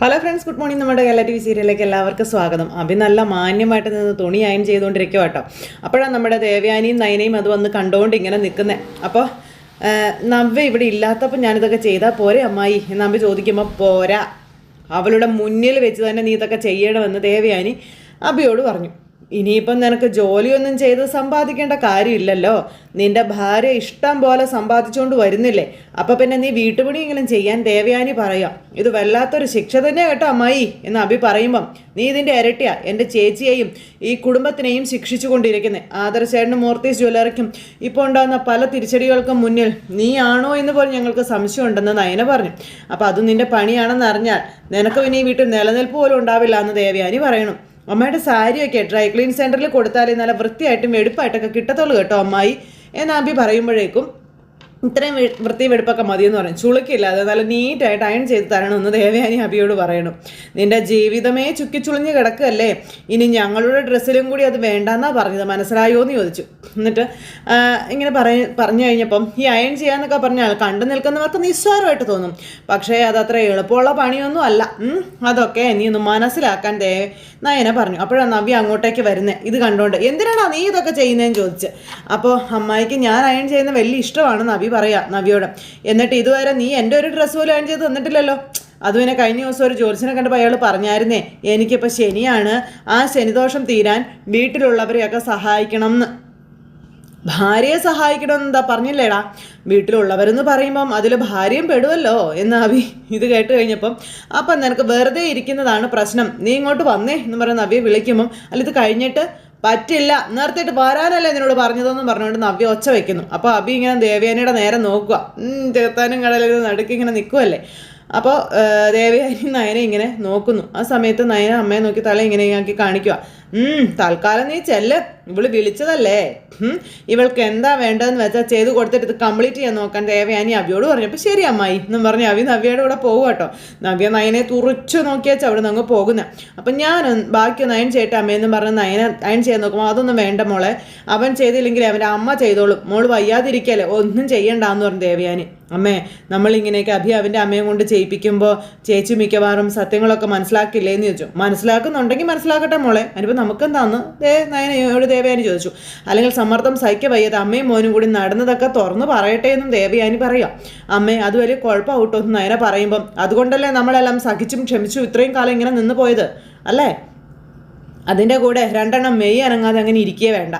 Hello friends, good morning. നമ്മുടെ Kerala TV സീരിയലിലേക്ക് എല്ലാവർക്കും സ്വാഗതം. അഭി നല്ല മാന്യമായിട്ട് നിന്ന് തുണി അയൺ ചെയ്തുകൊണ്ടിരിക്കുക കേട്ടോ. അപ്പോഴാണ് നമ്മുടെ ദേവയാനിയും നയനയും അത് വന്ന് കണ്ടുകൊണ്ട് ഇങ്ങനെ നിൽക്കുന്നത്. അപ്പോൾ നവ്യ ഇവിടെ ഇല്ലാത്തപ്പോൾ ഞാനിതൊക്കെ ചെയ്താൽ പോരെ അമ്മായി എന്ന് അഭി ചോദിക്കുമ്പോൾ പോരാ, അവളുടെ മുന്നിൽ വെച്ച് തന്നെ നീ ഇതൊക്കെ ചെയ്യണമെന്ന് ദേവയാനി അഭിയോട് പറഞ്ഞു. ഇനിയിപ്പം നിനക്ക് ജോലിയൊന്നും ചെയ്ത് സമ്പാദിക്കേണ്ട കാര്യമില്ലല്ലോ, നിന്റെ ഭാര്യ ഇഷ്ടം പോലെ സമ്പാദിച്ചുകൊണ്ട് വരുന്നില്ലേ, അപ്പം പിന്നെ നീ വീട്ടുപണിയെങ്കിലും ചെയ്യാൻ ദേവയാനി പറയാം. ഇത് വല്ലാത്തൊരു ശിക്ഷ തന്നെ കേട്ടോ അമ്മായി എന്ന് അഭി പറയുമ്പം നീ ഇതിൻ്റെ ഇരട്ടിയാ എൻ്റെ ചേച്ചിയെയും ഈ കുടുംബത്തിനെയും ശിക്ഷിച്ചു കൊണ്ടിരിക്കുന്നത്. ആദർശേട്ടനും മൂർത്തീസ് ജ്വല്ലറിക്കും ഇപ്പോൾ ഉണ്ടാകുന്ന പല തിരിച്ചടികൾക്കും മുന്നിൽ നീ ആണോ എന്ന് പോലും ഞങ്ങൾക്ക് സംശയമുണ്ടെന്ന് നയന പറഞ്ഞു. അപ്പം അത് നിന്റെ പണിയാണെന്ന് അറിഞ്ഞാൽ നിനക്ക് പിന്നെ ഈ വീട്ടിൽ നിലനിൽപ്പ് പോലും ഉണ്ടാവില്ല എന്ന് ദേവയാനി പറയണം. അമ്മയുടെ സാരിയൊക്കെ ഡ്രൈ ക്ലീൻ സെൻറ്ററിൽ കൊടുത്താലേ നല്ല വൃത്തിയായിട്ടും വെടുപ്പായിട്ടൊക്കെ കിട്ടത്തുള്ളൂ കേട്ടോ അമ്മായി എന്ന് അഭി പറയുമ്പോഴേക്കും ഇത്രയും വൃത്തി വെടുപ്പൊക്കെ മതിയെന്ന് പറയും. ചുളുക്കില്ല, അത് നല്ല നീറ്റായിട്ട് അയൺ ചെയ്ത് തരണമെന്ന് ദേവയാനി അഭിയോട് പറയണം. നിന്റെ ജീവിതമേ ചുക്കിച്ചുളിഞ്ഞ് കിടക്കുകയല്ലേ, ഇനി ഞങ്ങളുടെ ഡ്രസ്സിലും കൂടി അത് വേണ്ടെന്നാണ് പറഞ്ഞത്, മനസ്സിലായോ എന്ന് ചോദിച്ചു. എന്നിട്ട് ഇങ്ങനെ പറഞ്ഞു കഴിഞ്ഞപ്പം ഈ അയൺ ചെയ്യാന്നൊക്കെ പറഞ്ഞാൽ കണ്ടു നിൽക്കുന്നവർക്ക് നിസ്സാരമായിട്ട് തോന്നും, പക്ഷേ അതത്ര എളുപ്പമുള്ള പണിയൊന്നും അല്ല, അതൊക്കെ നീ ഒന്ന് മനസ്സിലാക്കാൻ നയന പറഞ്ഞു. അപ്പോഴാണ് നവ്യ അങ്ങോട്ടേക്ക് വരുന്നത്. ഇത് കണ്ടുകൊണ്ട് എന്തിനാണ് നീ ഇതൊക്കെ ചെയ്യുന്നതെന്ന് ചോദിച്ച്. അപ്പോൾ അമ്മായിക്ക് ഞാൻ അയൺ ചെയ്യുന്ന വലിയ ഇഷ്ടമാണെന്ന് നവ്യ പറയാ നവ്യോട്. എന്നിട്ട് ഇതുവരെ നീ എൻ്റെ ഒരു ഡ്രസ്സ് പോലും അയൺ ചെയ്ത് തന്നിട്ടില്ലല്ലോ. അതും പിന്നെ കഴിഞ്ഞ ദിവസം ഒരു ജോത്സ്യനെ കണ്ടപ്പോൾ അയാൾ പറഞ്ഞായിരുന്നേ, എനിക്കിപ്പോൾ ശനിയാണ്, ആ ശനിദോഷം തീരാൻ വീട്ടിലുള്ളവരെയൊക്കെ സഹായിക്കണം എന്ന്. ഭാര്യയെ സഹായിക്കണമെന്ന് എന്താ പറഞ്ഞില്ലേടാ, വീട്ടിലുള്ളവരെന്ന് പറയുമ്പം അതിൽ ഭാര്യയും പെടുമല്ലോ എന്ന് അഭി ഇത് കേട്ട് കഴിഞ്ഞപ്പം അപ്പം നിനക്ക് വെറുതെ ഇരിക്കുന്നതാണ് പ്രശ്നം, നീ ഇങ്ങോട്ട് വന്നേ എന്ന് പറയുന്ന നവ്യ വിളിക്കുമ്പം അല്ല ഇത് കഴിഞ്ഞിട്ട് പറ്റില്ല, നേരത്തേട്ട് വരാനല്ലേ നിന്നോട് പറഞ്ഞതെന്ന് പറഞ്ഞുകൊണ്ട് നവ്യ ഒച്ച വയ്ക്കുന്നു. അപ്പോൾ അഭി ഇങ്ങനെ ദേവയാനിയുടെ നേരെ നോക്കുക, ചേർത്താനും കടലിൽ നടുക്ക് ഇങ്ങനെ നിൽക്കുമല്ലേ. അപ്പോൾ ദേവയാനി നയനെ ഇങ്ങനെ നോക്കുന്നു. ആ സമയത്ത് നയന അമ്മയെ നോക്കി തല ഇങ്ങനെ ആക്കി കാണിക്കുക. തൽക്കാലം നീ ചെല്ല്, ഇവള് വിളിച്ചതല്ലേ, ഇവൾക്ക് എന്താ വേണ്ടതെന്ന് വെച്ചാൽ ചെയ്ത് കൊടുത്തിട്ട് ഇത് കംപ്ലീറ്റ് ചെയ്യാൻ നോക്കാൻ ദേവയാനി അവിയോട് പറഞ്ഞപ്പോൾ ശരി അമ്മായി എന്നും പറഞ്ഞ് അവി നവ്യയുടെ കൂടെ പോകും കേട്ടോ. നവ്യ നയനെ തുറച്ചു നോക്കിയാച്ചാൽ അവിടെ നിന്ന് അങ്ങ് പോകുന്നത്. അപ്പം ഞാൻ ബാക്കി നയൻ ചെയ്യട്ടെ അമ്മയെന്നും പറഞ്ഞ് നയനെ അയൺ ചെയ്യാൻ നോക്കുമ്പോൾ അതൊന്നും വേണ്ട മോളെ, അവൻ ചെയ്തില്ലെങ്കിൽ അവൻ്റെ അമ്മ ചെയ്തോളും, മോള് വയ്യാതിരിക്കല്ലേ, ഒന്നും ചെയ്യണ്ടെന്ന് പറഞ്ഞു ദേവയാനി. അമ്മേ, നമ്മളിങ്ങനെയൊക്കെ അവൻ്റെ അമ്മയും കൊണ്ട് ചെയ്യിപ്പിക്കുമ്പോൾ ചേച്ചി മിക്കവാറും സത്യങ്ങളൊക്കെ മനസ്സിലാക്കില്ലേ എന്ന് ചോദിച്ചു. മനസ്സിലാക്കുന്നുണ്ടെങ്കിൽ മനസ്സിലാക്കട്ടെ മോളെ, അതിനിപ്പോൾ നമുക്കെന്താന്ന് നയനയോട് ദേവയാനി ചോദിച്ചു. അല്ലെങ്കിൽ സമ്മർദ്ദം സഹിക്ക വയ്യാതെ അമ്മയും മോനും കൂടി നടന്നതൊക്കെ തുറന്ന് പറയട്ടെ എന്നും ദേവയാനി പറയാം. അമ്മേ, അത് വലിയ കുഴപ്പമാവട്ടോ എന്ന് നയന പറയുമ്പം അതുകൊണ്ടല്ലേ നമ്മളെല്ലാം സഹിച്ചും ക്ഷമിച്ചും ഇത്രയും കാലം ഇങ്ങനെ നിന്ന് പോയത് അല്ലേ, അതിൻ്റെ കൂടെ രണ്ടെണ്ണം മെയ് അനങ്ങാതെ അങ്ങനെ ഇരിക്കുകയേ വേണ്ട,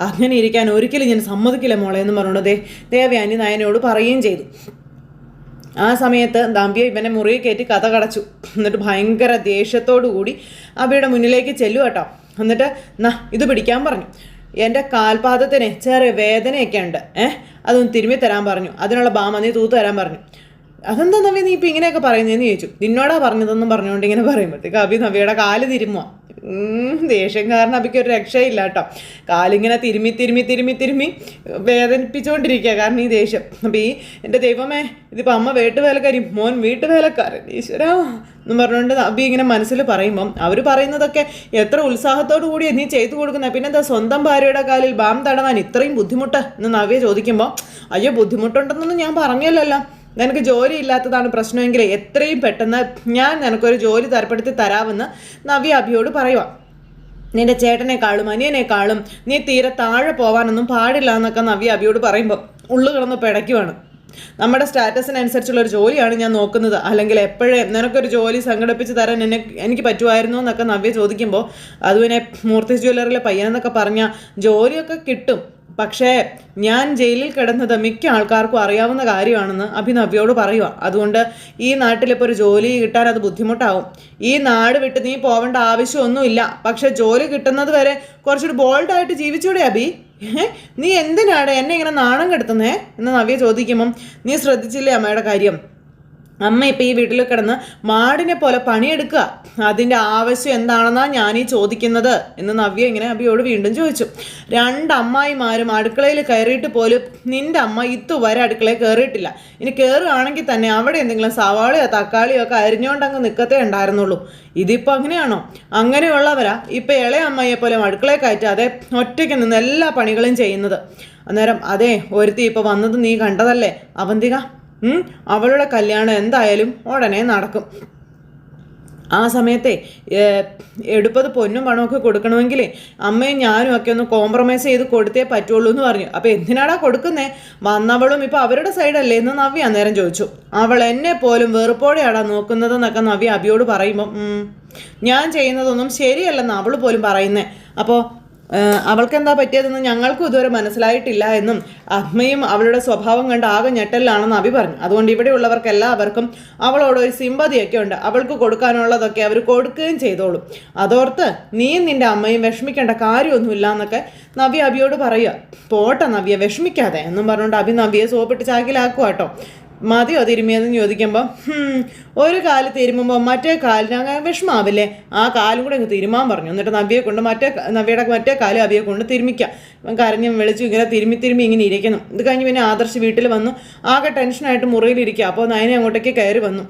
അങ്ങനെ ഇരിക്കാൻ ഒരിക്കലും ഞാൻ സമ്മതിക്കില്ല മോളെ എന്ന് പറഞ്ഞുകൊണ്ട് ദേവയാനി നയനോട് പറയുകയും ചെയ്തു. ആ സമയത്ത് ദാമ്പിയ ഇവനെ മുറിയിൽ കയറ്റി കഥ കടച്ചു. എന്നിട്ട് ഭയങ്കര ദേഷ്യത്തോടു കൂടി അവയുടെ മുന്നിലേക്ക് ചെല്ലു കേട്ടോ. എന്നിട്ട് ഇത് പിടിക്കാൻ പറഞ്ഞു. എൻ്റെ കാൽപാദത്തിന് ചെറിയ വേദനയൊക്കെ ഉണ്ട്, അതൊന്ന് തിരുമ്മി തരാൻ പറഞ്ഞു, അതിനുള്ള ബാമ നീ തൂത്ത് തരാൻ പറഞ്ഞു. അതെന്താ നവ്യ നീ ഇപ്പം ഇങ്ങനെയൊക്കെ പറയുന്നതെന്ന് ചോദിച്ചു. നിന്നോടാ പറഞ്ഞതെന്നും പറഞ്ഞുകൊണ്ട് ഇങ്ങനെ പറയുമ്പോഴത്തേക്ക് അഭി നവ്യയുടെ കാല് തിരുമ്മുക. ദേഷ്യം കാരണം അഭിക്ക് ഒരു രക്ഷയില്ല കേട്ടോ. കാലിങ്ങനെ തിരുമ്മി തിരുമ്മി തിരുമ്മി തിരുമ്മി വേദനിപ്പിച്ചുകൊണ്ടിരിക്കുക കാരണം ഈ ദേഷ്യം. അപ്പം എൻ്റെ ദൈവമേ, ഇതിപ്പോൾ അമ്മ വീട്ടുവേലക്കാരി, മോൻ വീട്ടുവേലക്കാരൻ, ഈശ്വരാ എന്ന് പറഞ്ഞുകൊണ്ട് അഭി ഇങ്ങനെ മനസ്സിൽ പറയുമ്പം അവർ പറയുന്നതൊക്കെ എത്ര ഉത്സാഹത്തോടു കൂടി നീ ചെയ്തു കൊടുക്കുന്നത്, പിന്നെന്താ സ്വന്തം ഭാര്യയുടെ കാലിൽ ബാം തടവാൻ ഇത്രയും ബുദ്ധിമുട്ട് എന്ന് നവ്യ ചോദിക്കുമ്പോൾ അയ്യോ ബുദ്ധിമുട്ടുണ്ടെന്നൊന്നും ഞാൻ പറഞ്ഞല്ലോ, നിനക്ക് ജോലി ഇല്ലാത്തതാണ് പ്രശ്നമെങ്കിൽ എത്രയും പെട്ടെന്ന് ഞാൻ നിനക്കൊരു ജോലി തരപ്പെടുത്തി തരാമെന്ന് നവ്യ അഭിയോട് പറയുക. നിന്റെ ചേട്ടനേക്കാളും അനിയനേക്കാളും നീ തീരെ താഴെ പോകാനൊന്നും പാടില്ല എന്നൊക്കെ നവ്യ അഭിയോട് പറയുമ്പോൾ ഉള്ളു കിടന്ന് പിടയ്ക്കുവാണ്. നമ്മുടെ സ്റ്റാറ്റസിനനുസരിച്ചുള്ളൊരു ജോലിയാണ് ഞാൻ നോക്കുന്നത്, അല്ലെങ്കിൽ എപ്പോഴേ നിനക്കൊരു ജോലി സംഘടിപ്പിച്ച് തരാൻ എനിക്ക് പറ്റുമായിരുന്നു എന്നൊക്കെ നവ്യ ചോദിക്കുമ്പോൾ അതുപിന്നെ മൂർത്തീസ് ജ്വല്ലറിയിലെ പയ്യനെന്നൊക്കെ പറഞ്ഞാൽ ജോലിയൊക്കെ കിട്ടും, പക്ഷേ ഞാൻ ജയിലിൽ കിടന്നത് മിക്ക ആൾക്കാർക്കും അറിയാവുന്ന കാര്യമാണെന്ന് അഭിനവ്യോട് പറയുക. അതുകൊണ്ട് ഈ നാട്ടിലിപ്പോൾ ഒരു ജോലി കിട്ടാൻ അത് ബുദ്ധിമുട്ടാവും. ഈ നാട് വിട്ട് നീ പോവേണ്ട ആവശ്യമൊന്നുമില്ല, പക്ഷെ ജോലി കിട്ടുന്നത് വരെ കുറച്ചൊരു ബോൾഡായിട്ട് ജീവിച്ചൂടെ അഭി, നീ എന്തിനാണ് എന്നെ ഇങ്ങനെ നാണം കെടുത്തുന്നേ എന്ന് നവ്യ ചോദിക്കുമ്പം നീ ശ്രദ്ധിച്ചില്ലേ അമ്മയുടെ കാര്യം, അമ്മ ഇപ്പം ഈ വീട്ടിൽ കിടന്ന് മാടിനെ പോലെ പണിയെടുക്കുക, അതിൻ്റെ ആവശ്യം എന്താണെന്നാണ് ഞാനീ ചോദിക്കുന്നത് എന്ന് നവ്യ ഇങ്ങനെ അഭിയോട് വീണ്ടും ചോദിച്ചു. രണ്ടമ്മായിമാരും അടുക്കളയിൽ കയറിയിട്ട് പോലും നിൻ്റെ അമ്മ ഇതുവരെ അടുക്കളയിൽ കയറിയിട്ടില്ല, ഇനി കയറുകയാണെങ്കിൽ തന്നെ അവിടെ എന്തെങ്കിലും സവാളയോ തക്കാളിയോ ഒക്കെ അരിഞ്ഞുകൊണ്ടങ്ങ് നിൽക്കത്തേ ഉണ്ടായിരുന്നുള്ളൂ. ഇതിപ്പോൾ അങ്ങനെയാണോ? അങ്ങനെയുള്ളവരാ ഇപ്പം ഇളയ അമ്മയെ പോലെ അടുക്കളയിൽ കയറ്റാതെ ഒറ്റയ്ക്ക് നിന്ന് എല്ലാ പണികളും ചെയ്യുന്നത്. അന്നേരം അതെ, ഒരുത്തി ഇപ്പോൾ വന്നത് നീ കണ്ടതല്ലേ അവന്തിക, അവളുടെ കല്യാണം എന്തായാലും ഉടനെ നടക്കും. ആ സമയത്തെ എടുപ്പത് പൊന്നും പണമൊക്കെ കൊടുക്കണമെങ്കിൽ അമ്മയും ഞാനും ഒക്കെ ഒന്ന് കോംപ്രമൈസ് ചെയ്ത് കൊടുത്തേ പറ്റുള്ളൂ എന്ന് പറഞ്ഞു. അപ്പോൾ എന്തിനാടാ കൊടുക്കുന്നേ, വന്നവളും ഇപ്പോൾ അവരുടെ സൈഡല്ലേ എന്ന് നവ്യ അന്നേരം ചോദിച്ചു. അവൾ എന്നെ പോലും വെറുപ്പോടെയാടാ നോക്കുന്നതെന്നൊക്കെ നവ്യ അബിയോട് പറയുമ്പം ഞാൻ ചെയ്യുന്നതൊന്നും ശരിയല്ലെന്ന് അവൾ പോലും പറയുന്നേ. അപ്പോൾ അവൾക്ക് എന്താ പറ്റിയതെന്ന് ഞങ്ങൾക്കും ഇതുവരെ മനസ്സിലായിട്ടില്ല എന്നും അമ്മയും അവളുടെ സ്വഭാവം കണ്ട് ആകെ ഞെട്ടലിലാണെന്ന് അഭി പറഞ്ഞു. അതുകൊണ്ട് ഇവിടെയുള്ളവർക്ക് എല്ലാവർക്കും അവളോട് ഒരു സിമ്പതിയൊക്കെ ഉണ്ട്. അവൾക്ക് കൊടുക്കാനുള്ളതൊക്കെ അവർ കൊടുക്കുകയും ചെയ്തോളും. അതോർത്ത് നീയും നിന്റെ അമ്മയും വിഷമിക്കേണ്ട കാര്യമൊന്നുമില്ല എന്നൊക്കെ നവ്യ അഭിയോട് പറയുക. പോട്ടെ നവ്യ, വിഷമിക്കാതെ എന്നും പറഞ്ഞുകൊണ്ട് അഭി നവ്യയെ സോപ്പിട്ട് ചാക്കിലാക്കുക കേട്ടോ. മതിയോ തിരുമ്മിയെന്ന് ചോദിക്കുമ്പോൾ ഒരു കാല് തിരുമ്പുമ്പോൾ മറ്റേ കാലിന് അങ്ങനെ വിഷമാവില്ലേ, ആ കാലും കൂടെ അങ്ങ് തിരുമാൻ പറഞ്ഞു. എന്നിട്ട് നവ്യയെ കൊണ്ട് നവ്യയുടെ മറ്റേ കാലും അവിയെ കൊണ്ട് തിരുമിക്കാം. കരഞ്ഞും വിളിച്ചു ഇങ്ങനെ തിരുമ്മി ഇങ്ങനെ ഇരിക്കുന്നു. ഇത് കഴിഞ്ഞ് പിന്നെ ആദർശ് വീട്ടിൽ വന്നു. ആകെ ടെൻഷനായിട്ട് മുറിയിലിരിക്കുക. അപ്പോൾ നയന അങ്ങോട്ടേക്ക് കയറി വന്നു.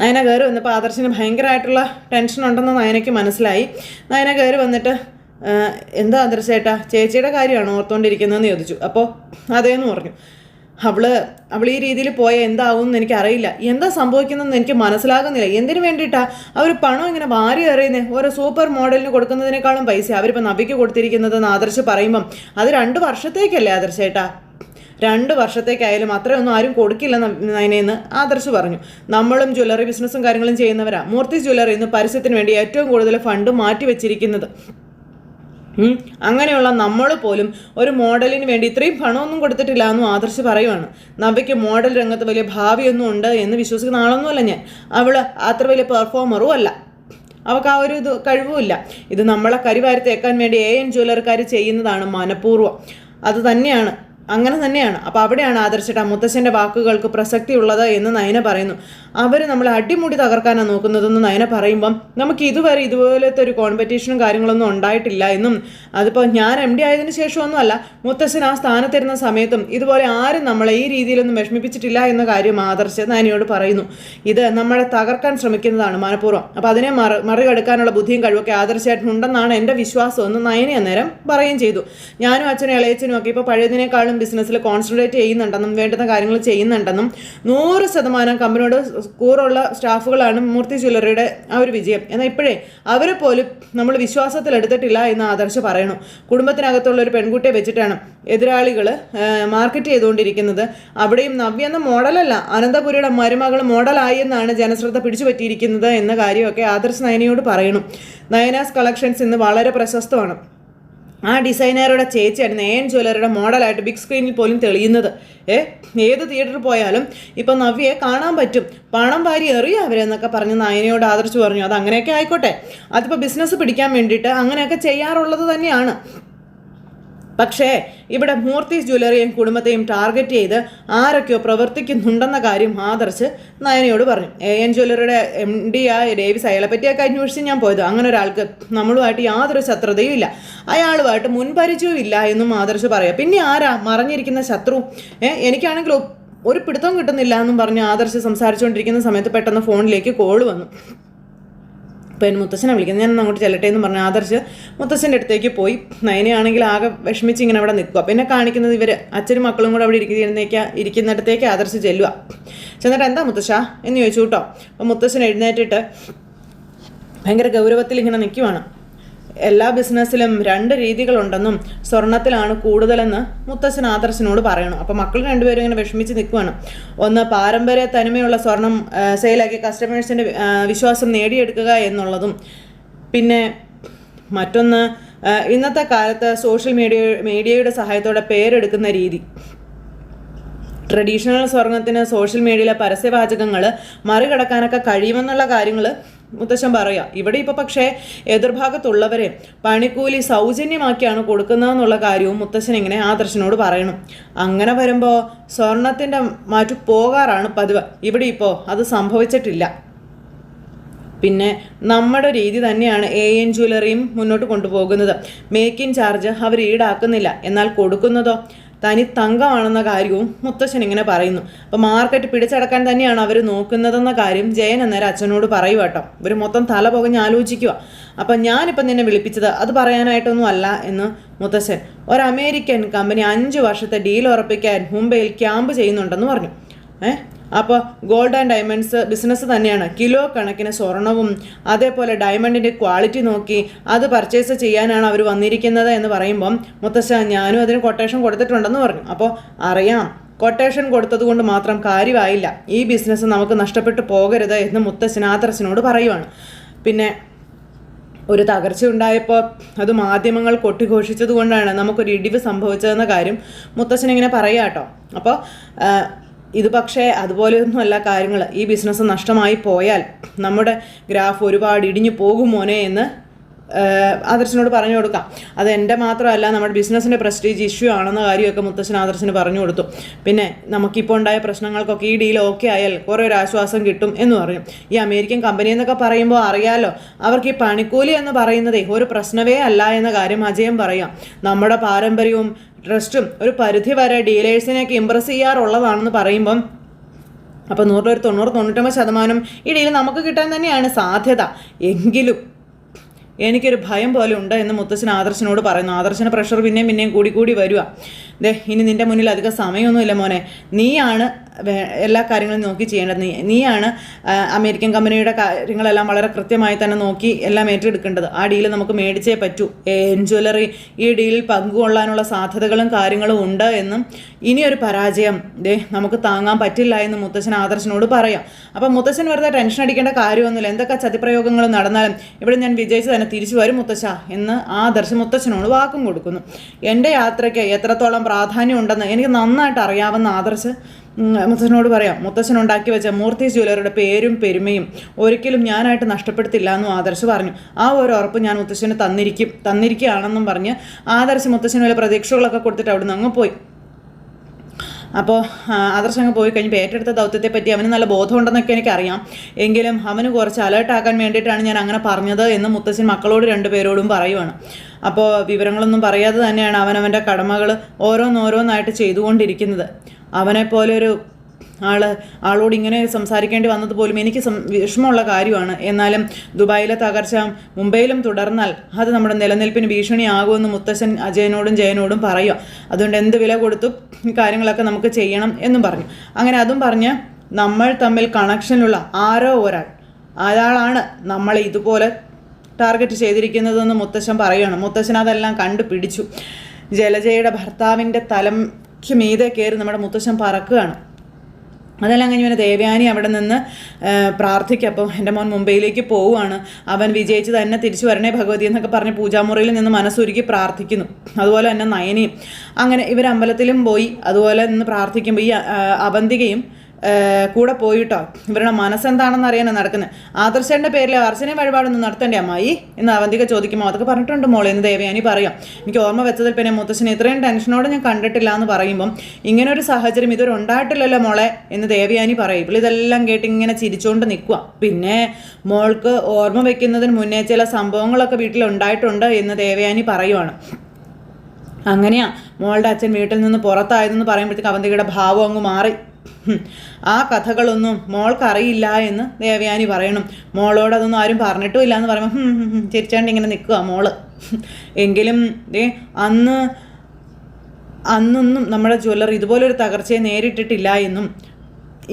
നയന കയറി വന്നപ്പോൾ ആദർശിന് ഭയങ്കരമായിട്ടുള്ള ടെൻഷൻ ഉണ്ടെന്ന് നയനയ്ക്ക് മനസ്സിലായി. നയന കയറി വന്നിട്ട് എന്താ ആദർശേട്ടാ, ചേച്ചിയുടെ കാര്യമാണ് ഓർത്തുകൊണ്ടിരിക്കുന്നതെന്ന് ചോദിച്ചു. അപ്പോൾ അതേന്ന് പറഞ്ഞു. അവൾ ഈ രീതിയിൽ പോയാൽ എന്താവും എന്ന് എനിക്കറിയില്ല, എന്താ സംഭവിക്കുന്നതെന്ന് എനിക്ക് മനസ്സിലാകുന്നില്ല. എന്തിനു വേണ്ടിയിട്ടാ അവർ പണം ഇങ്ങനെ വാരി എറിയുന്നേ? ഓരോ സൂപ്പർ മോഡലിന് കൊടുക്കുന്നതിനേക്കാളും പൈസ അവരിപ്പോൾ നബിക്ക് കൊടുത്തിരിക്കുന്നതെന്ന് ആദർശ് പറയുമ്പം അത് 2 വർഷത്തേക്കല്ലേ ആദർശേട്ടാ? 2 വർഷത്തേക്കായാലും അത്രയൊന്നും ആരും കൊടുക്കില്ല നയനയെന്ന് ആദർശ് പറഞ്ഞു. നമ്മളും ജ്വല്ലറി ബിസിനസ്സും കാര്യങ്ങളും ചെയ്യുന്നവരാ. മൂർത്തി ജ്വല്ലറി ഇന്ന് പരസ്യത്തിന് വേണ്ടി ഏറ്റവും കൂടുതൽ ഫണ്ട് മാറ്റി വെച്ചിരിക്കുന്നത്. അങ്ങനെയുള്ള നമ്മൾ പോലും ഒരു മോഡലിന് വേണ്ടി ഇത്രയും പണമൊന്നും കൊടുത്തിട്ടില്ല എന്നും ആദർശ് പറയുവാണ്. നവ്യയ്ക്ക് മോഡൽ രംഗത്ത് വലിയ ഭാവിയൊന്നും ഉണ്ട് എന്ന് വിശ്വസിക്കുന്ന ആളൊന്നുമല്ല ഞാൻ. അവൾ അത്ര വലിയ പെർഫോമറും അല്ല. അവൾക്ക് ആ ഒരു കഴിവുമില്ല. ഇത് നമ്മളെ കരിവാരത്തേക്കാൻ വേണ്ടി AN ജ്വല്ലറിക്കാർ ചെയ്യുന്നതാണ് മനഃപൂർവ്വം. അത് തന്നെയാണ്, അങ്ങനെ തന്നെയാണ്. അപ്പോൾ അവിടെയാണ് ആദർശേട്ടാ മുത്തശ്ശൻ്റെ വാക്കുകൾക്ക് പ്രസക്തി ഉള്ളത് എന്ന് നയന പറയുന്നു. അവർ നമ്മളെ അടിമുടി തകർക്കാനാണ് നോക്കുന്നതെന്ന് നയന പറയുമ്പം നമുക്ക് ഇതുവരെ ഇതുപോലത്തെ ഒരു കോമ്പറ്റീഷനും കാര്യങ്ങളൊന്നും ഉണ്ടായിട്ടില്ല എന്നും അതിപ്പോൾ ഞാൻ MD ആയതിനു ശേഷമൊന്നും അല്ല, മുത്തശ്ശൻ ആ സ്ഥാനത്തിരുന്ന സമയത്തും ഇതുപോലെ ആരും നമ്മളെ ഈ രീതിയിലൊന്നും വിഷമിപ്പിച്ചിട്ടില്ല എന്ന കാര്യം ആദർശ് നയനയോട് പറയുന്നു. ഇത് നമ്മളെ തകർക്കാൻ ശ്രമിക്കുന്നതാണ് മനഃപൂർവ്വം. അപ്പോൾ അതിനെ മറികടക്കാനുള്ള ബുദ്ധിയും കഴിവൊക്കെ ആദർശമായിട്ടുണ്ടെന്നാണ് എൻ്റെ വിശ്വാസം എന്ന് നയന അന്നേരം പറയുകയും ചെയ്തു. ഞാനും അച്ഛനും ഇളയച്ചനും ഒക്കെ ഇപ്പോൾ പഴയതിനേക്കാളും ബിസിനസ്സിൽ കോൺസെൻട്രേറ്റ് ചെയ്യുന്നുണ്ടെന്നും വേണ്ടുന്ന കാര്യങ്ങൾ ചെയ്യുന്നുണ്ടെന്നും 100% കമ്പനിയോട് കൂറുള്ള സ്റ്റാഫുകളാണ് മൂർത്തി ജ്വല്ലറിയുടെ ആ ഒരു വിജയം. എന്നാൽ ഇപ്പോഴേ അവരെ പോലും നമ്മൾ വിശ്വാസത്തിലെടുത്തിട്ടില്ല എന്ന് ആദർശ് പറയണു. കുടുംബത്തിനകത്തുള്ള ഒരു പെൺകുട്ടിയെ വെച്ചിട്ടാണ് എതിരാളികൾ മാർക്കറ്റ് ചെയ്തുകൊണ്ടിരിക്കുന്നത്. അവിടെയും നവ്യ എന്ന മോഡലല്ല, അനന്തപുരിയുടെ മരുമകൾ മോഡലായി എന്നാണ് ജനശ്രദ്ധ പിടിച്ചു പറ്റിയിരിക്കുന്നത് എന്ന കാര്യമൊക്കെ ആദർശ് നയനയോട് പറയണു. നയനാസ് കളക്ഷൻസ് ഇന്ന് വളരെ പ്രശസ്തമാണ്. ആ ഡിസൈനറുടെ ചേച്ചിയായിരുന്നു AN ജ്വല്ലറിയുടെ മോഡലായിട്ട് ബിഗ് സ്ക്രീനിൽ പോലും തെളിയുന്നത്. ഏത് തിയേറ്ററിൽ പോയാലും ഇപ്പം നവ്യയെ കാണാൻ പറ്റും. പണം വാരി എറിയും അവരെന്നൊക്കെ പറഞ്ഞ് നയനയോട് ആദർശ് പറഞ്ഞു. അത് അങ്ങനെയൊക്കെ ആയിക്കോട്ടെ, അതിപ്പോൾ ബിസിനസ് പിടിക്കാൻ വേണ്ടിയിട്ട് അങ്ങനെയൊക്കെ ചെയ്യാറുള്ളത് തന്നെയാണ്. പക്ഷേ ഇവിടെ മൂർത്തി ജ്വല്ലറിയെയും കുടുംബത്തെയും ടാർഗറ്റ് ചെയ്ത് ആരൊക്കെയോ പ്രവർത്തിക്കുന്നുണ്ടെന്ന കാര്യം ആദർശ് നയനയോട് പറഞ്ഞു. AN ജ്വല്ലറിയുടെ MD ഡേവിസ് അയാളെ പറ്റിയൊക്കെ അന്വേഷിച്ച് ഞാൻ പോയത്. അങ്ങനെ ഒരാൾക്ക് നമ്മളുമായിട്ട് യാതൊരു ശത്രുതയും ഇല്ല, അയാളുമായിട്ട് മുൻപരിചയവും ഇല്ല എന്നും ആദർശ് പറയാം. പിന്നെ ആരാ മറഞ്ഞിരിക്കുന്ന ശത്രു? എനിക്കാണെങ്കിൽ ഒരു പിടുത്തം കിട്ടുന്നില്ല എന്നും പറഞ്ഞ് ആദർശ് സംസാരിച്ചുകൊണ്ടിരിക്കുന്ന സമയത്ത് പെട്ടെന്ന് ഫോണിലേക്ക് കോൾ വന്നു. അപ്പോൾ മുത്തശ്ശനെ വിളിക്കുന്നത്, ഞാൻ അങ്ങോട്ട് ചെല്ലട്ടെ എന്ന് പറഞ്ഞ ആദർശ് മുത്തശ്ശൻ്റെ അടുത്തേക്ക് പോയി. നയനയാണെങ്കിൽ ആകെ വിഷമിച്ച് ഇങ്ങനെ അവിടെ നിൽക്കുക. പിന്നെ കാണിക്കുന്നത് ഇവർ അച്ഛനും മക്കളും കൂടെ അവിടെ ഇരിക്കുന്നിടത്തേക്ക് ആദർശ് ചെല്ലുക. ചെന്നിട്ട് എന്താ മുത്തശ്ശ എന്ന് ചോദിച്ചു കേട്ടോ. അപ്പോൾ മുത്തശ്ശൻ എഴുന്നേറ്റിട്ട് ഭയങ്കര ഗൗരവത്തിൽ ഇങ്ങനെ നിൽക്കുവാണ്. എല്ലാ ബിസിനസ്സിലും 2 രീതികളുണ്ടെന്നും സ്വർണത്തിലാണ് കൂടുതലെന്ന് മുത്തശ്ശൻ ആദർശിനോട് പറയണം. അപ്പോൾ മക്കൾ രണ്ടുപേരും ഇങ്ങനെ വിഷമിച്ച് നിൽക്കുവാണ്. ഒന്ന് പാരമ്പര്യ തനിമയുള്ള സ്വർണം സെയിലാക്കി കസ്റ്റമേഴ്സിൻ്റെ വിശ്വാസം നേടിയെടുക്കുക എന്നുള്ളതും, പിന്നെ മറ്റൊന്ന് ഇന്നത്തെ കാലത്ത് സോഷ്യൽ മീഡിയയുടെ സഹായത്തോടെ പേരെടുക്കുന്ന രീതി. ട്രഡീഷണൽ സ്വർണത്തിന് സോഷ്യൽ മീഡിയയിലെ പരസ്യവാചകങ്ങൾ മറികടക്കാനൊക്കെ കഴിയുമെന്നുള്ള കാര്യങ്ങൾ മുത്തശ്ശൻ പറയുക. ഇവിടെ ഇപ്പോൾ പക്ഷേ എതിർഭാഗത്തുള്ളവരെ പണിക്കൂലി സൗജന്യമാക്കിയാണ് കൊടുക്കുന്നതെന്നുള്ള കാര്യവും മുത്തശ്ശൻ ഇങ്ങനെ ആദർശനോട് പറയണം. അങ്ങനെ വരുമ്പോൾ സ്വർണത്തിൻ്റെ മാറ്റു പോകാറാണ് പതിവ്. ഇവിടെ ഇപ്പോൾ അത് സംഭവിച്ചിട്ടില്ല. പിന്നെ നമ്മുടെ രീതി തന്നെയാണ് AN ജ്വല്ലറിയും മുന്നോട്ട് കൊണ്ടുപോകുന്നത്. മേക്കിംഗ് ചാർജ് അവർ ഈടാക്കുന്നില്ല, എന്നാൽ കൊടുക്കുന്നതോ തനി തങ്കമാണെന്ന കാര്യവും മുത്തശ്ശൻ ഇങ്ങനെ പറയുന്നു. അപ്പോൾ മാർക്കറ്റ് പിടിച്ചടക്കാൻ തന്നെയാണ് അവർ നോക്കുന്നതെന്ന കാര്യം ജയൻ അന്നേരം അച്ഛനോട് പറയുക കേട്ടോ. ഇവർ മൊത്തം തല പുകഞ്ഞ് ആലോചിക്കുക. അപ്പം ഞാനിപ്പം നിന്നെ വിളിപ്പിച്ചത് അത് പറയാനായിട്ടൊന്നും അല്ല എന്ന് മുത്തശ്ശൻ. ഒരു അമേരിക്കൻ കമ്പനി 5 വർഷത്തെ ഡീൽ ഉറപ്പിക്കാൻ മുംബൈയിൽ ക്യാമ്പ് ചെയ്യുന്നുണ്ടെന്ന് പറഞ്ഞു. അപ്പോൾ ഗോൾഡ് ആൻഡ് ഡയമണ്ട്സ് ബിസിനസ് തന്നെയാണ്. കിലോ കണക്കിന് സ്വർണവും അതേപോലെ ഡയമണ്ടിൻ്റെ ക്വാളിറ്റി നോക്കി അത് പർച്ചേസ് ചെയ്യാനാണ് അവർ വന്നിരിക്കുന്നത് എന്ന് പറയുമ്പം മുത്തശ്ശ ഞാനും അതിന് കൊട്ടേഷൻ കൊടുത്തിട്ടുണ്ടെന്ന് പറഞ്ഞു. അപ്പോൾ അറിയാം, കൊട്ടേഷൻ കൊടുത്തത് കൊണ്ട് മാത്രം കാര്യമായില്ല, ഈ ബിസിനസ് നമുക്ക് നഷ്ടപ്പെട്ടു പോകരുത് എന്ന് മുത്തശ്ശൻ ആദർശനോട് പറയുവാണ്. പിന്നെ ഒരു തകർച്ച ഉണ്ടായപ്പോൾ അത് മാധ്യമങ്ങൾ കൊട്ടിഘോഷിച്ചത് കൊണ്ടാണ് നമുക്കൊരു ഇടിവ് സംഭവിച്ചതെന്ന കാര്യം മുത്തശ്ശൻ ഇങ്ങനെ പറയാം കേട്ടോ. അപ്പോൾ ഇത് പക്ഷേ അതുപോലെയൊന്നുമല്ല കാര്യങ്ങൾ. ഈ ബിസിനസ് നഷ്ടമായി പോയാൽ നമ്മുടെ ഗ്രാഫ് ഒരുപാട് ഇടിഞ്ഞു പോകും മോനെ എന്ന് ആദർശനോട് പറഞ്ഞു കൊടുക്കാം. അത് എൻ്റെ മാത്രമല്ല, നമ്മുടെ ബിസിനസ്സിൻ്റെ പ്രസ്റ്റീജ് ഇഷ്യൂ ആണെന്ന കാര്യമൊക്കെ മുത്തശ്ശൻ ആദർശന് പറഞ്ഞു കൊടുത്തു. പിന്നെ നമുക്കിപ്പോൾ ഉണ്ടായ പ്രശ്നങ്ങൾക്കൊക്കെ ഈ ഡീൽ ഓക്കെ ആയാൽ കുറേ ഒരു ആശ്വാസം കിട്ടും എന്ന് പറഞ്ഞു. ഈ അമേരിക്കൻ കമ്പനി എന്നൊക്കെ പറയുമ്പോൾ അറിയാലോ, അവർക്ക് ഈ പണിക്കൂലി എന്ന് പറയുന്നതേ ഒരു പ്രശ്നമേ അല്ല എന്ന കാര്യം അജയം പറയാം. നമ്മുടെ പാരമ്പര്യവും ട്രസ്റ്റും ഒരു പരിധി വരെ ഡീലേഴ്സിനെയൊക്കെ ഇമ്പ്രസ് ചെയ്യാറുള്ളതാണെന്ന് പറയുമ്പം അപ്പോൾ 100-99% ഈ ഡീൽ നമുക്ക് കിട്ടാൻ തന്നെയാണ് സാധ്യത. എങ്കിലും എനിക്കൊരു ഭയം പോലെ ഉണ്ട് എന്ന് മുത്തശ്ശൻ ആദർശനോട് പറയുന്നു. ആദർശന പ്രഷർ പിന്നെയും കൂടി വരിക. ഇനി നിൻ്റെ മുന്നിൽ അധികം സമയമൊന്നുമില്ല മോനെ, നീയാണ് എല്ലാ കാര്യങ്ങളും നോക്കി ചെയ്യേണ്ടത്. നീയാണ് അമേരിക്കൻ കമ്പനിയുടെ കാര്യങ്ങളെല്ലാം വളരെ കൃത്യമായി തന്നെ നോക്കി എല്ലാം ഏറ്റെടുക്കേണ്ടത്. ആ ഡീൽ നമുക്ക് മേടിച്ചേ പറ്റൂ. ജ്വല്ലറി ഈ ഡീലിൽ പങ്കുകൊള്ളാനുള്ള സാധ്യതകളും കാര്യങ്ങളും ഉണ്ട് എന്നും ഇനിയൊരു പരാജയം നമുക്ക് താങ്ങാൻ പറ്റില്ല എന്ന് മുത്തശ്ശൻ ആദർശനോട് പറയാം. അപ്പം മുത്തശ്ശൻ വെറുതെ ടെൻഷൻ അടിക്കേണ്ട കാര്യമൊന്നുമില്ല. എന്തൊക്കെ ചതിപ്രയോഗങ്ങൾ നടന്നാലും ഇവിടെ ഞാൻ വിജയിച്ച് തന്നെ തിരിച്ചു വരും മുത്തശ്ശ എന്ന് ആദർശ് മുത്തശ്ശനോട് വാക്കും കൊടുക്കുന്നു. എൻ്റെ യാത്രയ്ക്ക് എത്രത്തോളം പ്രാധാന്യം ഉണ്ടെന്ന് എനിക്ക് നന്നായിട്ട് അറിയാവുന്ന ആദർശ് മുത്തശ്ശനോട് പറയാം. മുത്തശ്ശൻ ഉണ്ടാക്കി വെച്ച മൂർത്തി ജ്വല്ലറിയുടെ പേരും പെരുമയും ഒരിക്കലും ഞാനായിട്ട് നഷ്ടപ്പെടുത്തില്ല എന്നും ആദർശ് പറഞ്ഞു. ആ ഒരു ഉറപ്പ് ഞാൻ മുത്തശ്ശന് തന്നിരിക്കുകയാണെന്നും പറഞ്ഞ് ആദർശ് മുത്തശ്ശന് വല്ല പ്രതീക്ഷകളൊക്കെ കൊടുത്തിട്ട് അവിടെ നിന്ന് അങ്ങ് പോയി. അപ്പോൾ ആദർശ് അങ്ങ് പോയി കഴിഞ്ഞപ്പോൾ ഏറ്റെടുത്ത ദൗത്യത്തെപ്പറ്റി അവന് നല്ല ബോധമുണ്ടെന്നൊക്കെ എനിക്കറിയാം. എങ്കിലും അവന് കുറച്ച് അലേർട്ടാക്കാൻ വേണ്ടിയിട്ടാണ് ഞാൻ അങ്ങനെ പറഞ്ഞത് എന്ന് മുത്തശ്ശൻ മക്കളോട് രണ്ടുപേരോടും പറയുവാണ്. അപ്പോൾ വിവരങ്ങളൊന്നും പറയാതെ തന്നെയാണ് അവനവൻ്റെ കടമകൾ ഓരോന്നോരോന്നായിട്ട് ചെയ്തുകൊണ്ടിരിക്കുന്നത്. അവനെപ്പോലൊരു ആളോട് ഇങ്ങനെ സംസാരിക്കേണ്ടി വന്നത് പോലും എനിക്ക് വിഷമമുള്ള കാര്യമാണ്. എന്നാലും ദുബായിലെ തകർച്ച മുംബൈയിലും തുടർന്നാൽ അത് നമ്മുടെ നിലനിൽപ്പിന് ഭീഷണിയാകുമെന്ന് മുത്തശ്ശൻ അജയനോടും ജയനോടും പറയുക. അതുകൊണ്ട് എന്ത് വില കൊടുത്തു ഈ കാര്യങ്ങളൊക്കെ നമുക്ക് ചെയ്യണം എന്നും പറഞ്ഞു. അങ്ങനെ അതും പറഞ്ഞ് നമ്മൾ തമ്മിൽ കണക്ഷനുള്ള ആരോ അയാളാണ് നമ്മളെ ഇതുപോലെ ടാർഗറ്റ് ചെയ്തിരിക്കുന്നതെന്ന് മുത്തശ്ശൻ പറയുകയാണ്. മുത്തശ്ശൻ അതെല്ലാം കണ്ടുപിടിച്ചു. ജലജയുടെ ഭർത്താവിൻ്റെ തലയ്ക്ക് മീതെ കയറി നമ്മുടെ മുത്തശ്ശൻ പറക്കുകയാണ്. അതെല്ലാം കഴിഞ്ഞ് പിന്നെ ദേവയാനി അവിടെ നിന്ന് പ്രാർത്ഥിക്കുക. അപ്പോൾ എൻ്റെ മോൻ മുംബൈയിലേക്ക് പോവുകയാണ്, അവൻ വിജയിച്ച് തന്നെ തിരിച്ചു വരണേ ഭഗവതി എന്നൊക്കെ പറഞ്ഞ് പൂജാമുറിയിൽ നിന്ന് മനസ്സൊരുക്കി പ്രാർത്ഥിക്കുന്നു. അതുപോലെ തന്നെ നയനിയും അങ്ങനെ ഇവർ അമ്പലത്തിലും പോയി അതുപോലെ നിന്ന് പ്രാർത്ഥിക്കുമ്പോൾ ഈ അവന്തികയും കൂടെ പോയിട്ടോ. ഇവരുടെ മനസ്സെന്താണെന്ന് അറിയാനാണ് നടക്കുന്നത്. ആദർശൻ്റെ പേരിൽ അർച്ചന വഴിപാടൊന്നും നടത്തേണ്ടേ അമ്മായി എന്ന് അവന്തിക ചോദിക്കുമ്പോൾ അതൊക്കെ പറഞ്ഞിട്ടുണ്ട് മോളെ എന്ന് ദേവയാനി പറയാം. എനിക്ക് ഓർമ്മ വെച്ചതിൽ പിന്നെ മുത്തശ്ശനെ ഇത്രയും ടെൻഷനോടെ ഞാൻ കണ്ടിട്ടില്ല എന്ന് പറയുമ്പം ഇങ്ങനൊരു സാഹചര്യം ഇതുവരെ ഉണ്ടായിട്ടില്ലല്ലോ മോളെ എന്ന് ദേവയാനി പറയും. ഇപ്പോൾ ഇതെല്ലാം കേട്ട് ഇങ്ങനെ ചിരിച്ചുകൊണ്ട് നിൽക്കുക. പിന്നെ മോൾക്ക് ഓർമ്മ വെക്കുന്നതിന് മുന്നേ ചില സംഭവങ്ങളൊക്കെ വീട്ടിലുണ്ടായിട്ടുണ്ട് എന്ന് ദേവയാനി പറയുവാണ്. അങ്ങനെയാ മോളുടെ അച്ഛൻ വീട്ടിൽ നിന്ന് പുറത്തായതെന്ന് പറയുമ്പോഴത്തേക്ക് അവന്തികയുടെ ഭാവം അങ്ങ് മാറി. ആ കഥകളൊന്നും മോൾക്കറിയില്ല എന്ന് ദേവയാനി പറയണം. മോളോട് അതൊന്നും ആരും പറഞ്ഞിട്ടും ഇല്ല എന്ന് പറയുമ്പോൾ ചിരിച്ചാണ്ട് ഇങ്ങനെ നിൽക്കുക മോള്. എങ്കിലും അന്നൊന്നും നമ്മുടെ ജ്വല്ലറി ഇതുപോലൊരു തകർച്ചയെ നേരിട്ടിട്ടില്ല എന്നും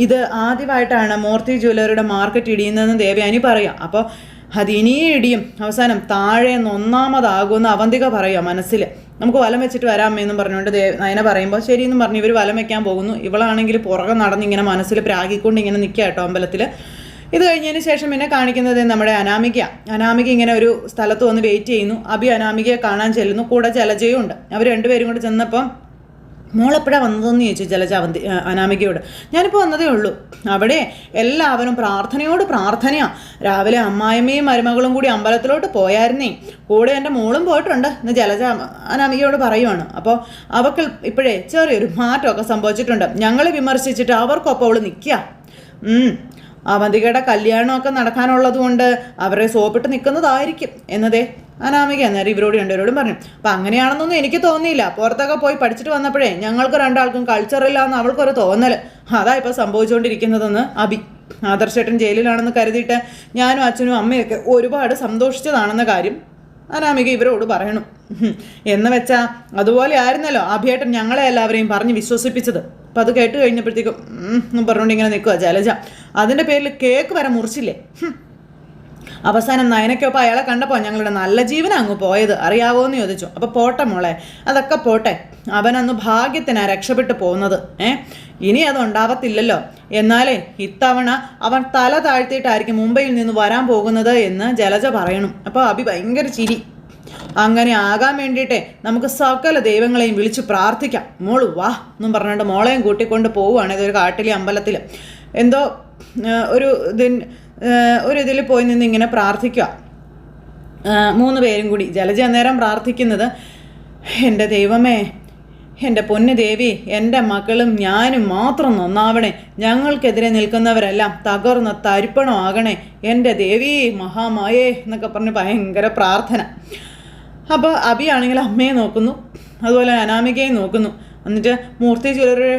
ഇത് ആദ്യമായിട്ടാണ് മൂർത്തി ജ്വല്ലറിയുടെ മാർക്കറ്റ് ഇടിയുന്നതെന്ന് ദേവയാനി പറയാം. അപ്പോൾ അതിനിയും ഇടിയും അവസാനം താഴെ ഒന്നാമതാകുമെന്ന് അവന്തിക പറയുക മനസ്സിൽ. നമുക്ക് വലം വെച്ചിട്ട് വരാമെന്നും പറഞ്ഞുകൊണ്ട് നയന പറയുമ്പോൾ ശരിയെന്നും പറഞ്ഞ് ഇവർ വലം വെക്കാൻ പോകുന്നു. ഇവളാണെങ്കിൽ പുറകെ നടന്നിങ്ങനെ മനസ്സിൽ പ്രാഗിക്കൊണ്ട് ഇങ്ങനെ നിൽക്കുക കേട്ടോ അമ്പലത്തിൽ. ഇത് കഴിഞ്ഞതിന് ശേഷം പിന്നെ കാണിക്കുന്നത് നമ്മുടെ അനാമിക ഇങ്ങനെ ഒരു സ്ഥലത്ത് വന്ന് വെയിറ്റ് ചെയ്യുന്നു. അഭി അനാമികയെ കാണാൻ ചെല്ലുന്നു, കൂടെ ജലജയും ഉണ്ട്. അവർ രണ്ടുപേരും കൂടെ ചെന്നപ്പം മോളെപ്പോഴാണ് വന്നതെന്ന് ചോദിച്ചു ജലജ അനാമികയോട്. ഞാനിപ്പോൾ വന്നതേ ഉള്ളൂ. അവിടെ എല്ലാവരും പ്രാർത്ഥനയാണ്. രാവിലെ അമ്മായിമ്മയും മരുമകളും കൂടി അമ്പലത്തിലോട്ട് പോയായിരുന്നേ, കൂടെ എൻ്റെ മോളും പോയിട്ടുണ്ട് എന്ന് ജലജ അനാമികയോട് പറയുവാണ്. അപ്പോൾ അവൾക്ക് ഇപ്പോഴേ ചെറിയൊരു മാറ്റമൊക്കെ സംഭവിച്ചിട്ടുണ്ട്. ഞങ്ങളെ വിമർശിച്ചിട്ട് അവർക്കൊപ്പം അവൾ നിൽക്കുക. അവന്തികയുടെ കല്യാണമൊക്കെ നടക്കാനുള്ളത് കൊണ്ട് അവരെ സോപ്പിട്ട് നിൽക്കുന്നതായിരിക്കും എന്നതേ അനാമിക അന്നേരം ഇവരോട് രണ്ടുപേരോടും പറഞ്ഞു. അപ്പം അങ്ങനെയാണെന്നൊന്നും എനിക്ക് തോന്നിയില്ല. പുറത്തൊക്കെ പോയി പഠിച്ചിട്ട് വന്നപ്പോഴേ ഞങ്ങൾക്ക് രണ്ടാൾക്കും കൾച്ചറില്ല എന്ന് അവൾക്കൊരു തോന്നൽ. അതാ ഇപ്പോൾ സംഭവിച്ചുകൊണ്ടിരിക്കുന്നതെന്ന് അഭി. ആദർശേട്ടൻ ജയിലിലാണെന്ന് കരുതിയിട്ട് ഞാനും അച്ഛനും അമ്മയൊക്കെ ഒരുപാട് സന്തോഷിച്ചതാണെന്ന കാര്യം അനാമിക ഇവരോട് പറയണം. എന്ന് വെച്ചാൽ അതുപോലെ ആയിരുന്നല്ലോ അഭിയേട്ടൻ ഞങ്ങളെ എല്ലാവരെയും പറഞ്ഞ് വിശ്വസിപ്പിച്ചത്. അപ്പം അത് കേട്ട് കഴിഞ്ഞപ്പോഴത്തേക്കും പറഞ്ഞുകൊണ്ട് ഇങ്ങനെ നിൽക്കുക ജലജ. അതിൻ്റെ പേരിൽ കേക്ക് വരെ മുറിച്ചില്ലേ. അവസാനം നയനയ്ക്കൊപ്പം അയാളെ കണ്ടപ്പോൾ ഞങ്ങളുടെ നല്ല ജീവനാണ് അങ്ങ് പോയത്, അറിയാവോ എന്ന് ചോദിച്ചു. അപ്പോൾ പോട്ടെ മോളെ, അതൊക്കെ പോട്ടെ, അവനന്ന് ഭാഗ്യത്തിനാണ് രക്ഷപ്പെട്ടു പോകുന്നത്. ഇനി അത് ഉണ്ടാവത്തില്ലല്ലോ. എന്നാലേ ഇത്തവണ അവൻ തല താഴ്ത്തിയിട്ടായിരിക്കും മുംബൈയിൽ നിന്ന് വരാൻ പോകുന്നത് എന്ന് ജലജ പറയണം. അപ്പോൾ അഭി ഭയങ്കര ചിരി. അങ്ങനെ ആകാൻ വേണ്ടിയിട്ടേ നമുക്ക് സകല ദൈവങ്ങളെയും വിളിച്ച് പ്രാർത്ഥിക്കാം. മോള് വാ എന്നും പറഞ്ഞുകൊണ്ട് മോളെയും കൂട്ടിക്കൊണ്ട് പോവുകയാണ്. ഇതൊരു കാട്ടിലെ അമ്പലത്തിൽ എന്തോ ഒരു ഇതിൽ പോയി നിന്ന് ഇങ്ങനെ പ്രാർത്ഥിക്കുക. 3 പേരും കൂടി. ജലജ അന്നേരം പ്രാർത്ഥിക്കുന്നത്, എൻ്റെ ദൈവമേ, എൻ്റെ പൊന്നു ദേവി, എൻ്റെ മക്കളും ഞാനും മാത്രം നന്നാവണേ, ഞങ്ങൾക്കെതിരെ നിൽക്കുന്നവരെല്ലാം തകർന്ന തരിപ്പണമാകണേ, എൻ്റെ ദേവി മഹാമായേ എന്നൊക്കെ പറഞ്ഞ് ഭയങ്കര പ്രാർത്ഥന. അപ്പോൾ അഭിയാണെങ്കിൽ അമ്മയെ നോക്കുന്നു, അതുപോലെ അനാമികയെ നോക്കുന്നു. എന്നിട്ട് മൂർത്തി ജ്വല്ലറി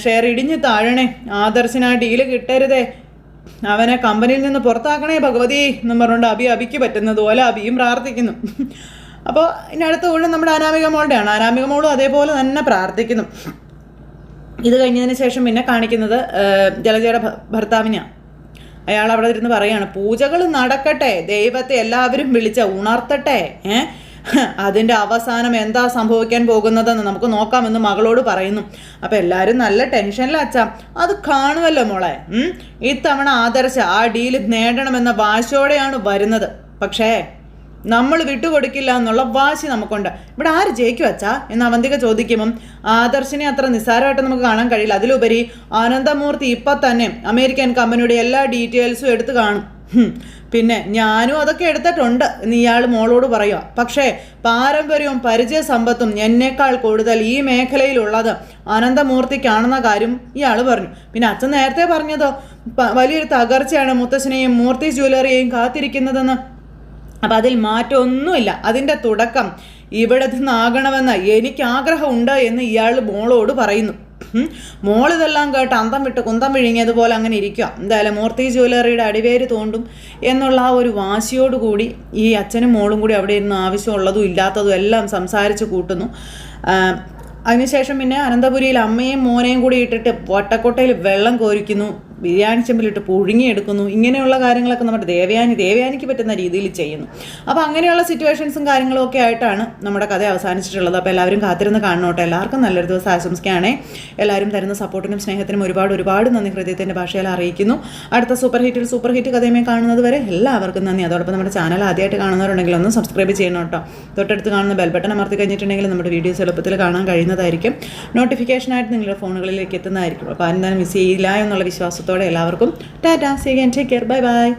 ഷെയർ ഇടിഞ്ഞ് താഴണേ, ആദർശിന് ആ ഡീല് കിട്ടരുതേ, അവനെ കമ്പനിയിൽ നിന്ന് പുറത്താക്കണേ ഭഗവതി എന്നും പറഞ്ഞുകൊണ്ട് അഭിക്ക് പറ്റുന്നതുപോലെ അഭിയും പ്രാർത്ഥിക്കുന്നു. അപ്പോൾ ഇനി അടുത്ത ഊഴം നമ്മുടെ അനാമിക മോളുടെയാണ്. അനാമിക മോളും അതേപോലെ തന്നെ പ്രാർത്ഥിക്കുന്നു. ഇത് കഴിഞ്ഞതിന് ശേഷം പിന്നെ കാണിക്കുന്നത് ജലജയുടെ ഭർത്താവിനെയാണ്. അയാൾ അവിടെ ഇരുന്ന് പറയാണ്, പൂജകൾ നടക്കട്ടെ, ദൈവത്തെ എല്ലാവരും വിളിച്ച ഉണർത്തട്ടെ, അതിൻ്റെ അവസാനം എന്താ സംഭവിക്കാൻ പോകുന്നതെന്ന് നമുക്ക് നോക്കാമെന്ന് മകളോട് പറയുന്നു. അപ്പം എല്ലാവരും നല്ല ടെൻഷനിലച്ചാ. അത് കാണുമല്ലോ മോളെ, ഇത്തവണ ആദർശ ആ ഡീല് നേടണമെന്ന വാശിയോടെയാണ് വരുന്നത്. പക്ഷേ നമ്മൾ വിട്ടുകൊടുക്കില്ല എന്നുള്ള വാശി നമുക്കുണ്ട്. ഇവിടെ ആര് ജയിക്കും അച്ഛാ എന്ന് അവന്തിക ചോദിക്കുമ്പം ആദർശിനെ അത്ര നിസ്സാരമായിട്ട് നമുക്ക് കാണാൻ കഴിയില്ല. അതിലുപരി ആനന്ദമൂർത്തി ഇപ്പം തന്നെ അമേരിക്കൻ കമ്പനിയുടെ എല്ലാ ഡീറ്റെയിൽസും എടുത്ത് കാണും. പിന്നെ ഞാനും അതൊക്കെ എടുത്തിട്ടുണ്ട് എന്ന് ഇയാൾ മോളോട് പറയുക. പക്ഷേ പാരമ്പര്യവും പരിചയ സമ്പത്തും എന്നേക്കാൾ കൂടുതൽ ഈ മേഖലയിലുള്ളത് അനന്തമൂർത്തിക്കാണെന്ന കാര്യം ഇയാൾ പറഞ്ഞു. പിന്നെ അച്ഛൻ നേരത്തെ പറഞ്ഞതോ വലിയൊരു തകർച്ചയാണ് മുത്തശ്ശനെയും മൂർത്തി ജ്വല്ലറിയെയും കാത്തിരിക്കുന്നതെന്ന്. അപ്പം അതിൽ മാറ്റമൊന്നുമില്ല. അതിൻ്റെ തുടക്കം ഇവിടെ നിന്നാകണമെന്ന് എനിക്ക് ആഗ്രഹമുണ്ട് എന്ന് ഇയാൾ മോളോട് പറയുന്നു. മോളിതെല്ലാം കേട്ട് അന്തം വിട്ട് കുന്തം വിഴുങ്ങിയതുപോലെ അങ്ങനെ ഇരിക്കുക. എന്തായാലും മൂർത്തി ജ്വല്ലറിയുടെ അടിവേര് തോണ്ടും എന്നുള്ള ആ ഒരു വാശിയോടുകൂടി ഈ അച്ഛനും മോളും കൂടി അവിടെ ഇരുന്ന് ആവശ്യമുള്ളതും ഇല്ലാത്തതും എല്ലാം സംസാരിച്ച് കൂട്ടുന്നു. അതിനുശേഷം പിന്നെ അനന്തപുരിയിൽ അമ്മയും മോനെയും കൂടി ഇട്ടിട്ട് വട്ടക്കൊട്ടയിൽ വെള്ളം കോരിക്കുന്നു, ബിരിയാണി ചെമ്പിലിട്ട് പുഴുങ്ങിയെടുക്കുന്നു. ഇങ്ങനെയുള്ള കാര്യങ്ങളൊക്കെ നമ്മുടെ ദേവയാനിക്ക് പറ്റുന്ന രീതിയിൽ ചെയ്യുന്നു. അപ്പോൾ അങ്ങനെയുള്ള സിറ്റുവേഷൻസും കാര്യങ്ങളും ഒക്കെ ആയിട്ടാണ് നമ്മുടെ കഥ അവസാനിച്ചിട്ടുള്ളത്. അപ്പോൾ എല്ലാവരും കാത്തിരുന്ന് കാണണോട്ടെ. എല്ലാവർക്കും നല്ലൊരു ദിവസം ആശംസിക്കുകയാണേ. എല്ലാവരും തരുന്ന സപ്പോർട്ടിനും സ്നേഹത്തിനും ഒരുപാട് നന്ദി ഹൃദയത്തിൻ്റെ ഭാഷയിൽ അറിയിക്കുന്നു. അടുത്ത സൂപ്പർ ഹിറ്റ് കഥയുമായി കാണുന്നത് വരെ എല്ലാവർക്കും നന്ദി. അതോടൊപ്പം നമ്മുടെ ചാനൽ ആദ്യമായിട്ട് കാണുന്നവരുണ്ടെങ്കിൽ ഒന്ന് സബ്സ്ക്രൈബ് ചെയ്യണം കേട്ടോ. തൊട്ടടുത്ത് കാണുന്ന ബെൽ ബട്ടൺ അമർത്തി കഴിഞ്ഞിട്ടുണ്ടെങ്കിൽ നമ്മുടെ വീഡിയോസ് എളുപ്പത്തിൽ കാണാൻ കഴിയുന്നതായിരിക്കും. നോട്ടിഫിക്കേഷനായിട്ട് നിങ്ങളുടെ ഫോണുകളിലേക്ക് എത്തുന്നതായിരിക്കും. അപ്പോൾ ആരും തന്നെ മിസ് ചെയ്യില്ല എന്നുള്ള വിശ്വാസത്തോടെ എല്ലാവർക്കും tata, see again, take care, bye by.